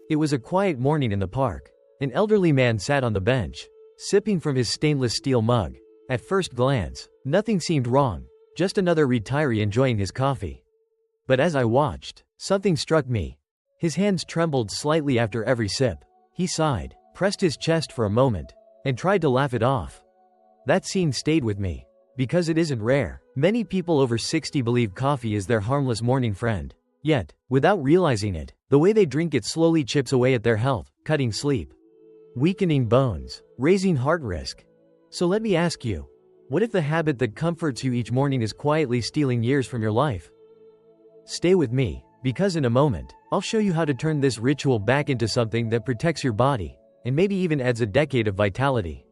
It was a quiet morning in the park. An elderly man sat on the bench, sipping from his stainless steel mug. At first glance, nothing seemed wrong, just another retiree enjoying his coffee. But as I watched, something struck me. His hands trembled slightly after every sip. He sighed, pressed his chest for a moment, and tried to laugh it off. That scene stayed with me. Because it isn't rare. Many people over 60 believe coffee is their harmless morning friend. Yet, without realizing it, the way they drink it slowly chips away at their health, cutting sleep, weakening bones, raising heart risk. So let me ask you, what if the habit that comforts you each morning is quietly stealing years from your life? Stay with me, because in a moment, I'll show you how to turn this ritual back into something that protects your body, and maybe even adds a decade of vitality.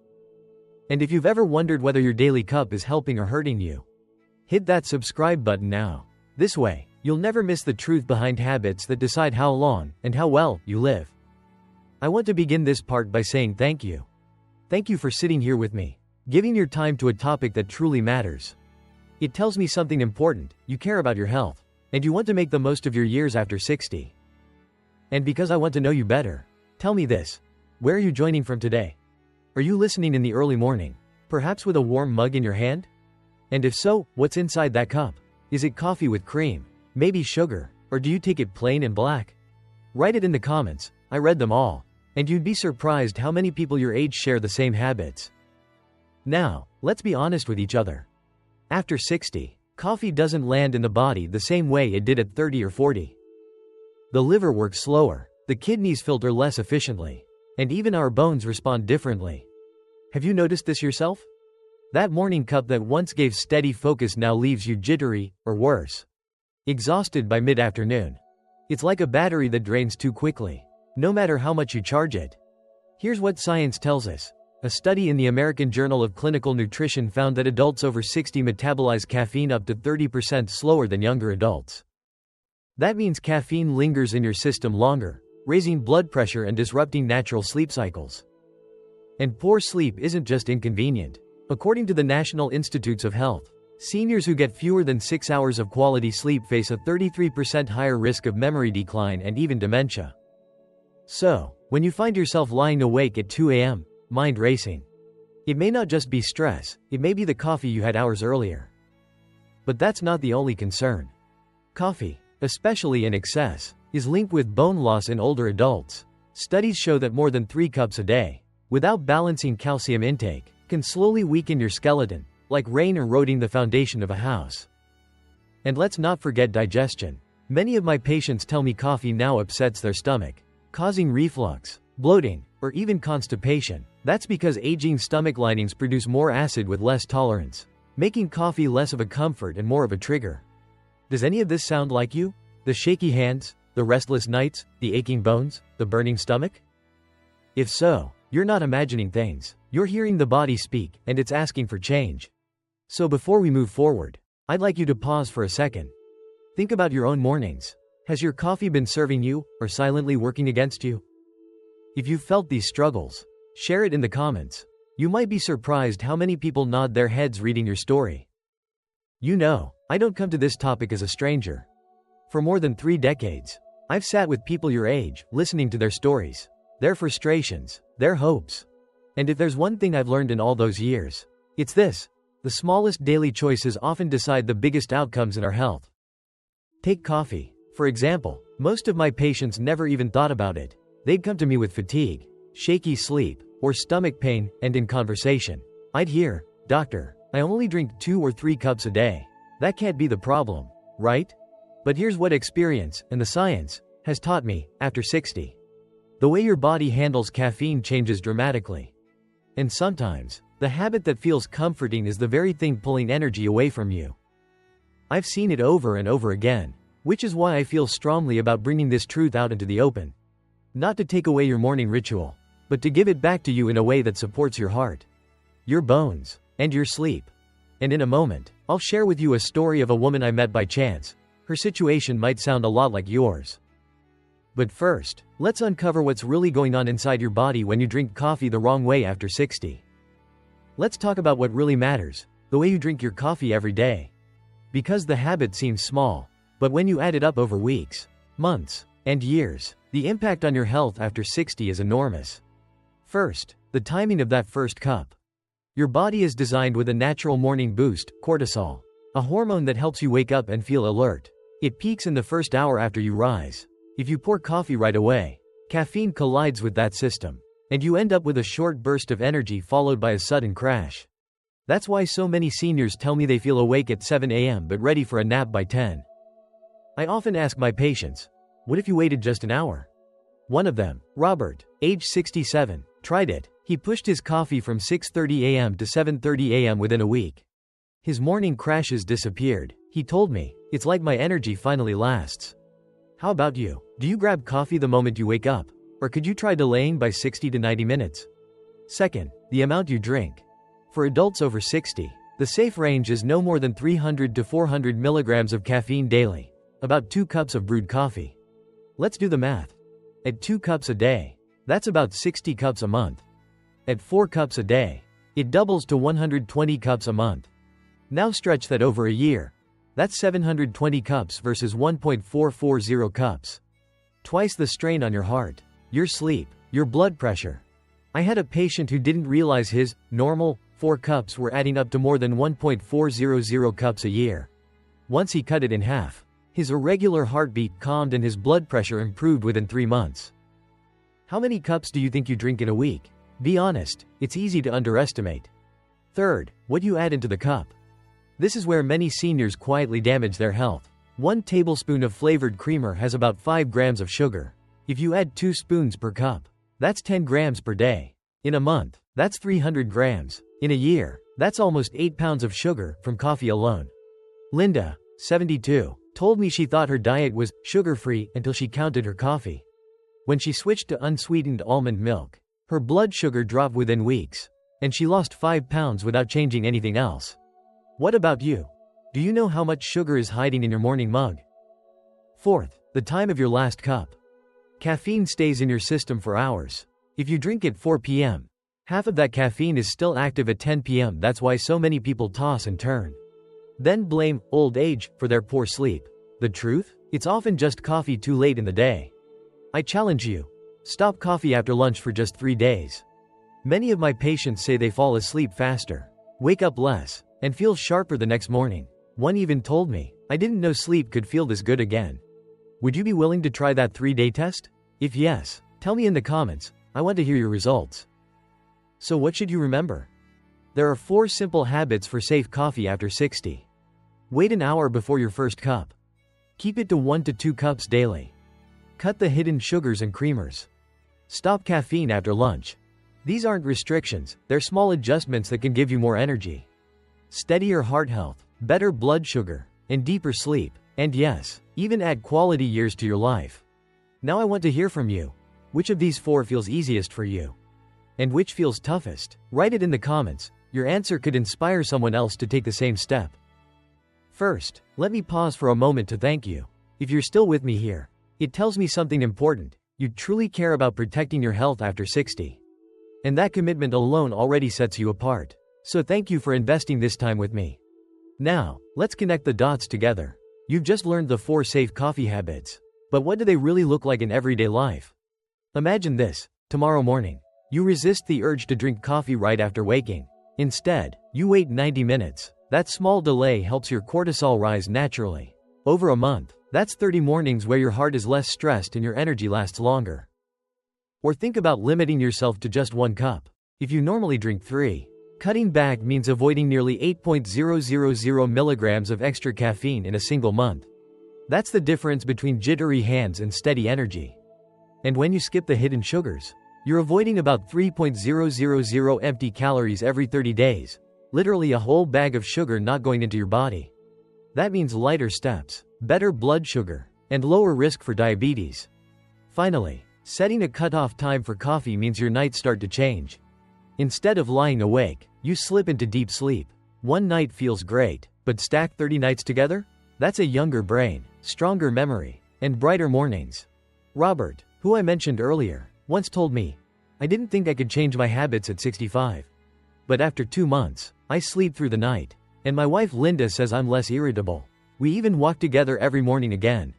And if you've ever wondered whether your daily cup is helping or hurting you, hit that subscribe button now. This way, you'll never miss the truth behind habits that decide how long and how well you live. I want to begin this part by saying thank you. Thank you for sitting here with me, giving your time to a topic that truly matters. It tells me something important: you care about your health, and you want to make the most of your years after 60. And because I want to know you better, tell me this: where are you joining from today? Are you listening in the early morning, perhaps with a warm mug in your hand? And if so, what's inside that cup? Is it coffee with cream? Maybe sugar? Or do you take it plain and black? Write it in the comments. I read them all. And you'd be surprised how many people your age share the same habits. Now, let's be honest with each other. After 60, coffee doesn't land in the body the same way it did at 30 or 40. The liver works slower, the kidneys filter less efficiently, and even our bones respond differently. Have you noticed this yourself? That morning cup that once gave steady focus now leaves you jittery, or worse, exhausted by mid-afternoon. It's like a battery that drains too quickly, no matter how much you charge it. Here's what science tells us. A study in the American Journal of Clinical Nutrition found that adults over 60 metabolize caffeine up to 30% slower than younger adults. That means caffeine lingers in your system longer, raising blood pressure and disrupting natural sleep cycles. And poor sleep isn't just inconvenient. According to the National Institutes of Health, seniors who get fewer than 6 hours of quality sleep face a 33% higher risk of memory decline and even dementia. So, when you find yourself lying awake at 2 a.m., mind racing, it may not just be stress, it may be the coffee you had hours earlier. But that's not the only concern. Coffee, especially in excess, is linked with bone loss in older adults. Studies show that more than 3 cups a day, without balancing calcium intake, can slowly weaken your skeleton, like rain eroding the foundation of a house. And let's not forget digestion. Many of my patients tell me coffee now upsets their stomach, causing reflux, bloating, or even constipation. That's because aging stomach linings produce more acid with less tolerance, making coffee less of a comfort and more of a trigger. Does any of this sound like you? The shaky hands, the restless nights, the aching bones, the burning stomach? If so, you're not imagining things. You're hearing the body speak, and it's asking for change. So before we move forward, I'd like you to pause for a second. Think about your own mornings. Has your coffee been serving you, or silently working against you? If you've felt these struggles, share it in the comments. You might be surprised how many people nod their heads reading your story. You know, I don't come to this topic as a stranger. For more than 3 decades, I've sat with people your age, listening to their stories, their frustrations, their hopes. And if there's one thing I've learned in all those years, it's this: the smallest daily choices often decide the biggest outcomes in our health. Take coffee, for example. Most of my patients never even thought about it. They'd come to me with fatigue, shaky sleep, or stomach pain, and in conversation, I'd hear, "Doctor, I only drink 2 or 3 cups a day. That can't be the problem, right?" But here's what experience, and the science, has taught me. After 60, the way your body handles caffeine changes dramatically. And sometimes, the habit that feels comforting is the very thing pulling energy away from you. I've seen it over and over again, which is why I feel strongly about bringing this truth out into the open. Not to take away your morning ritual, but to give it back to you in a way that supports your heart, your bones, and your sleep. And in a moment, I'll share with you a story of a woman I met by chance. Her situation might sound a lot like yours. But first, let's uncover what's really going on inside your body when you drink coffee the wrong way after 60. Let's talk about what really matters: the way you drink your coffee every day. Because the habit seems small, but when you add it up over weeks, months, And years. The impact on your health after 60 is enormous. First, the timing of that first cup. Your body is designed with a natural morning boost, cortisol, a hormone that helps you wake up and feel alert. It peaks in the first hour after you rise. If you pour coffee right away, caffeine collides with that system, and you end up with a short burst of energy followed by a sudden crash. That's why so many seniors tell me they feel awake at 7 a.m. but ready for a nap by 10. I often ask my patients, what if you waited just an hour? One of them, Robert, age 67, tried it. He pushed his coffee from 6:30 a.m. to 7:30 a.m. within a week. His morning crashes disappeared. He told me, it's like my energy finally lasts. How about you? Do you grab coffee the moment you wake up? Or could you try delaying by 60 to 90 minutes? Second, the amount you drink. For adults over 60, the safe range is no more than 300 to 400 milligrams of caffeine daily, about 2 cups of brewed coffee. Let's do the math. At 2 cups a day, that's about 60 cups a month. At 4 cups a day, it doubles to 120 cups a month. Now stretch that over a year. That's 720 cups versus 1.440 cups. Twice the strain on your heart, your sleep, your blood pressure. I had a patient who didn't realize his normal 4 cups were adding up to more than 1.400 cups a year. Once he cut it in half, his irregular heartbeat calmed and his blood pressure improved within 3 months. How many cups do you think you drink in a week? Be honest, it's easy to underestimate. Third, what you add into the cup. This is where many seniors quietly damage their health. 1 tablespoon of flavored creamer has about 5 grams of sugar. If you add 2 spoons per cup, that's 10 grams per day. In a month, that's 300 grams. In a year, that's almost 8 pounds of sugar from coffee alone. Linda, 72, told me she thought her diet was sugar-free until she counted her coffee. When she switched to unsweetened almond milk, her blood sugar dropped within weeks, and she lost 5 pounds without changing anything else. What about you? Do you know how much sugar is hiding in your morning mug? Fourth, the time of your last cup. Caffeine stays in your system for hours. If you drink at 4 p.m., half of that caffeine is still active at 10 p.m. That's why so many people toss and turn. Then blame old age for their poor sleep. The truth? It's often just coffee too late in the day. I challenge you. Stop coffee after lunch for just 3 days. Many of my patients say they fall asleep faster, wake up less, and feel sharper the next morning. One even told me, I didn't know sleep could feel this good again. Would you be willing to try that 3-day test? If yes, tell me in the comments. I want to hear your results. So what should you remember? There are 4 simple habits for safe coffee after 60. Wait an hour before your first cup. Keep it to 1 to 2 cups daily. Cut the hidden sugars and creamers. Stop caffeine after lunch. These aren't restrictions, they're small adjustments that can give you more energy. Steadier heart health, better blood sugar, and deeper sleep. And yes, even add quality years to your life. Now I want to hear from you. Which of these 4 feels easiest for you? And which feels toughest? Write it in the comments. Your answer could inspire someone else to take the same step. First, let me pause for a moment to thank you. If you're still with me here, it tells me something important. You truly care about protecting your health after 60. And that commitment alone already sets you apart. So thank you for investing this time with me. Now, let's connect the dots together. You've just learned the 4 safe coffee habits. But what do they really look like in everyday life? Imagine this. Tomorrow morning, you resist the urge to drink coffee right after waking. Instead, you wait 90 minutes. That small delay helps your cortisol rise naturally. Over a month, that's 30 mornings where your heart is less stressed and your energy lasts longer. Or think about limiting yourself to just 1 cup. If you normally drink 3, cutting back means avoiding nearly 8.000 milligrams of extra caffeine in a single month. That's the difference between jittery hands and steady energy. And when you skip the hidden sugars, you're avoiding about 3.000 empty calories every 30 days. Literally a whole bag of sugar not going into your body. That means lighter steps, better blood sugar, and lower risk for diabetes. Finally, setting a cutoff time for coffee means your nights start to change. Instead of lying awake, you slip into deep sleep. One night feels great, but stack 30 nights together? That's a younger brain, stronger memory, and brighter mornings. Robert, who I mentioned earlier, once told me, I didn't think I could change my habits at 65. But after 2 months, I sleep through the night. And my wife Linda says I'm less irritable. We even walk together every morning again.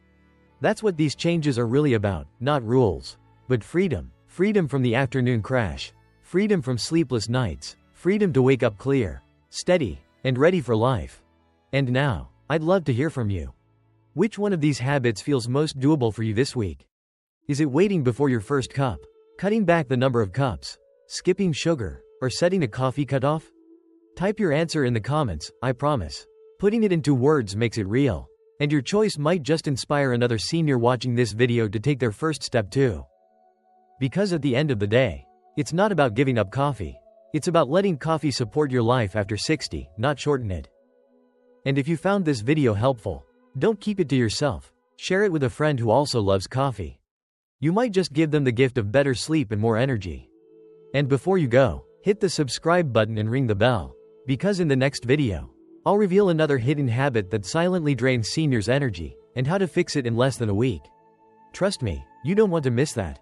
That's what these changes are really about, not rules. But freedom. Freedom from the afternoon crash. Freedom from sleepless nights. Freedom to wake up clear, steady, and ready for life. And now, I'd love to hear from you. Which one of these habits feels most doable for you this week? Is it waiting before your first cup? Cutting back the number of cups? Skipping sugar? Or setting a coffee cutoff? Type your answer in the comments, I promise. Putting it into words makes it real. And your choice might just inspire another senior watching this video to take their first step too. Because at the end of the day, it's not about giving up coffee. It's about letting coffee support your life after 60, not shorten it. And if you found this video helpful, don't keep it to yourself. Share it with a friend who also loves coffee. You might just give them the gift of better sleep and more energy. And before you go, hit the subscribe button and ring the bell. Because in the next video, I'll reveal another hidden habit that silently drains seniors' energy, and how to fix it in less than a week. Trust me, you don't want to miss that.